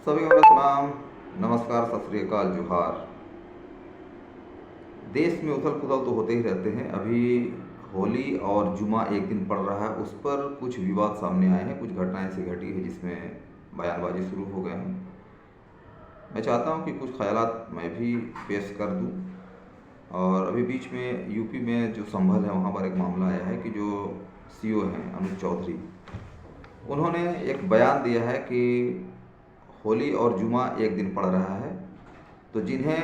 सभी को सलाम, नमस्कार, सत श्री अकाल, जोहार। देश में उथल पुथल तो होते ही रहते हैं। अभी होली और जुमा एक दिन पड़ रहा है, उस पर कुछ विवाद सामने आए हैं, कुछ घटनाएं ऐसी घटी है जिसमें बयानबाजी शुरू हो गए हैं। मैं चाहता हूं कि कुछ ख्यालात मैं भी पेश कर दूं। और अभी बीच में यूपी में जो संभल है वहाँ पर एक मामला आया है कि जो सीओ हैं अनुज चौधरी, उन्होंने एक बयान दिया है कि होली और जुमा एक दिन पड़ रहा है, तो जिन्हें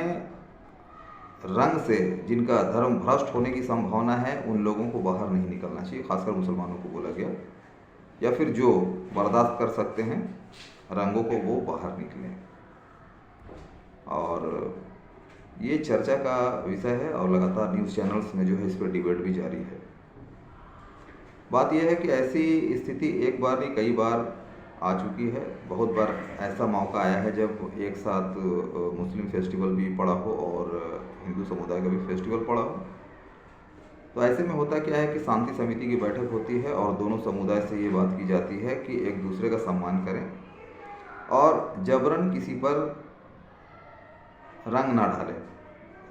रंग से जिनका धर्म भ्रष्ट होने की संभावना है उन लोगों को बाहर नहीं निकलना चाहिए, खासकर मुसलमानों को बोला गया, या फिर जो बर्दाश्त कर सकते हैं रंगों को वो बाहर निकलें। और ये चर्चा का विषय है और लगातार न्यूज़ चैनल्स में जो है इस पर डिबेट भी जारी है। बात यह है कि ऐसी स्थिति एक बार नहीं कई बार आ चुकी है। बहुत बार ऐसा मौका आया है जब एक साथ मुस्लिम फेस्टिवल भी पड़ा हो और हिंदू समुदाय का भी फेस्टिवल पड़ा हो। तो ऐसे में होता क्या है कि शांति समिति की बैठक होती है और दोनों समुदाय से ये बात की जाती है कि एक दूसरे का सम्मान करें और जबरन किसी पर रंग ना डालें।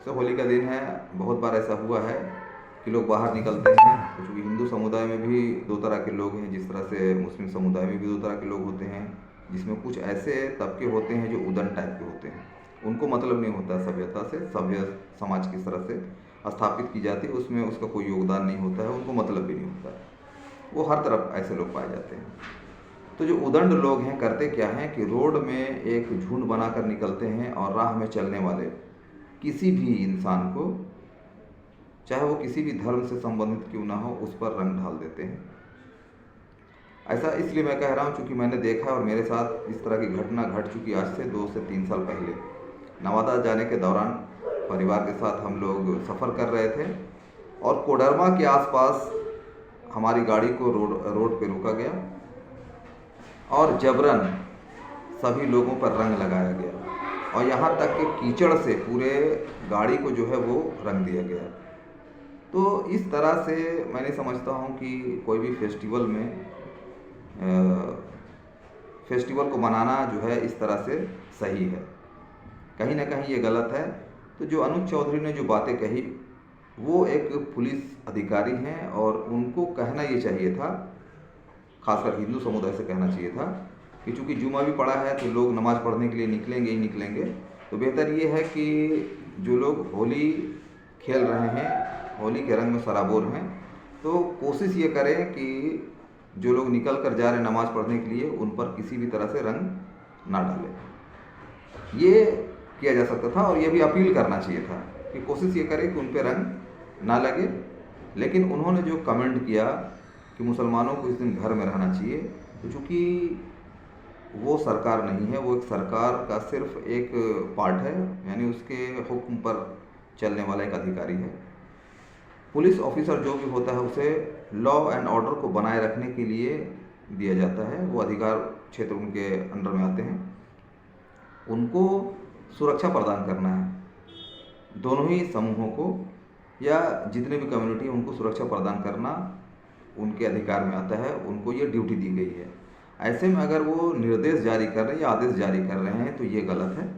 तो होली का दिन है, बहुत बार ऐसा हुआ है कि लोग बाहर निकलते हैं। क्योंकि हिंदू समुदाय में भी दो तरह के लोग हैं, जिस तरह से मुस्लिम समुदाय में भी दो तरह के लोग होते हैं, जिसमें कुछ ऐसे तबके होते हैं जो उदन टाइप के होते हैं, उनको मतलब नहीं होता सभ्यता से, सभ्य समाज किस तरह से स्थापित की जाती है उसमें उसका कोई योगदान नहीं होता है, उनको मतलब भी नहीं होता है। वो हर तरफ ऐसे लोग पाए जाते हैं। तो जो उदंड लोग हैं करते क्या हैं कि रोड में एक झुंड बनाकर निकलते हैं और राह में चलने वाले किसी भी इंसान को, चाहे वो किसी भी धर्म से संबंधित क्यों ना हो, उस पर रंग ढाल देते हैं। ऐसा इसलिए मैं कह रहा हूँ क्योंकि मैंने देखा और मेरे साथ इस तरह की घटना घट चुकी आज से 2 से 3 साल पहले। नवादा जाने के दौरान परिवार के साथ हम लोग सफ़र कर रहे थे और कोडरमा के आसपास हमारी गाड़ी को रोड पे रोका गया और जबरन सभी लोगों पर रंग लगाया गया और यहाँ तक कि कीचड़ से पूरे गाड़ी को जो है वो रंग दिया गया। तो इस तरह से मैं नहीं समझता हूँ कि कोई भी फेस्टिवल को मनाना जो है इस तरह से सही है। कहीं ना कहीं ये गलत है। तो जो अनुज चौधरी ने जो बातें कही, वो एक पुलिस अधिकारी हैं और उनको कहना ये चाहिए था, खासकर हिंदू समुदाय से कहना चाहिए था कि चूँकि जुमा भी पड़ा है तो लोग नमाज़ पढ़ने के लिए निकलेंगे ही निकलेंगे। तो बेहतर ये है कि जो लोग होली खेल रहे हैं, होली के रंग में सराबोर हैं, तो कोशिश ये करें कि जो लोग निकल कर जा रहे हैं नमाज़ पढ़ने के लिए उन पर किसी भी तरह से रंग ना डालें। ये किया जा सकता था और ये भी अपील करना चाहिए था कि कोशिश ये करें कि उन पर रंग ना लगे। लेकिन उन्होंने जो कमेंट किया कि मुसलमानों को इस दिन घर में रहना चाहिए, तो चूँकि वो सरकार नहीं है, वो एक सरकार का सिर्फ एक पार्ट है, यानी उसके हुक्म पर चलने वाला एक अधिकारी है। पुलिस ऑफिसर जो भी होता है उसे लॉ एंड ऑर्डर को बनाए रखने के लिए दिया जाता है, वो अधिकार क्षेत्र उनके अंडर में आते हैं, उनको सुरक्षा प्रदान करना है। दोनों ही समूहों को या जितने भी कम्युनिटी है उनको सुरक्षा प्रदान करना उनके अधिकार में आता है, उनको ये ड्यूटी दी गई है। ऐसे में अगर वो निर्देश जारी कर रहे हैं या आदेश जारी कर रहे हैं तो ये गलत है।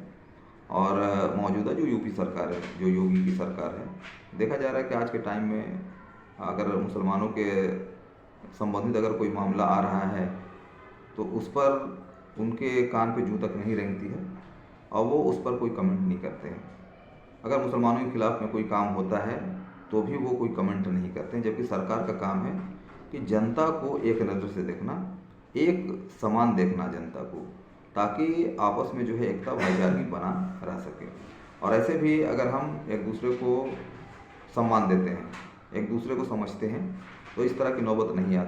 और मौजूदा जो यूपी सरकार है, जो योगी की सरकार है, देखा जा रहा है कि आज के टाइम में अगर मुसलमानों के संबंधित अगर कोई मामला आ रहा है तो उस पर उनके कान पे जूं तक नहीं रेंगती है और वो उस पर कोई कमेंट नहीं करते हैं। अगर मुसलमानों के खिलाफ में कोई काम होता है तो भी वो कोई कमेंट नहीं करते हैं, जबकि सरकार का काम है कि जनता को एक नज़र से देखना, एक समान देखना जनता को, ताकि आपस में जो है एकता भाईचारगी बना रह सके। और ऐसे भी अगर हम एक दूसरे को सम्मान देते हैं, एक दूसरे को समझते हैं, तो इस तरह की नौबत नहीं आती।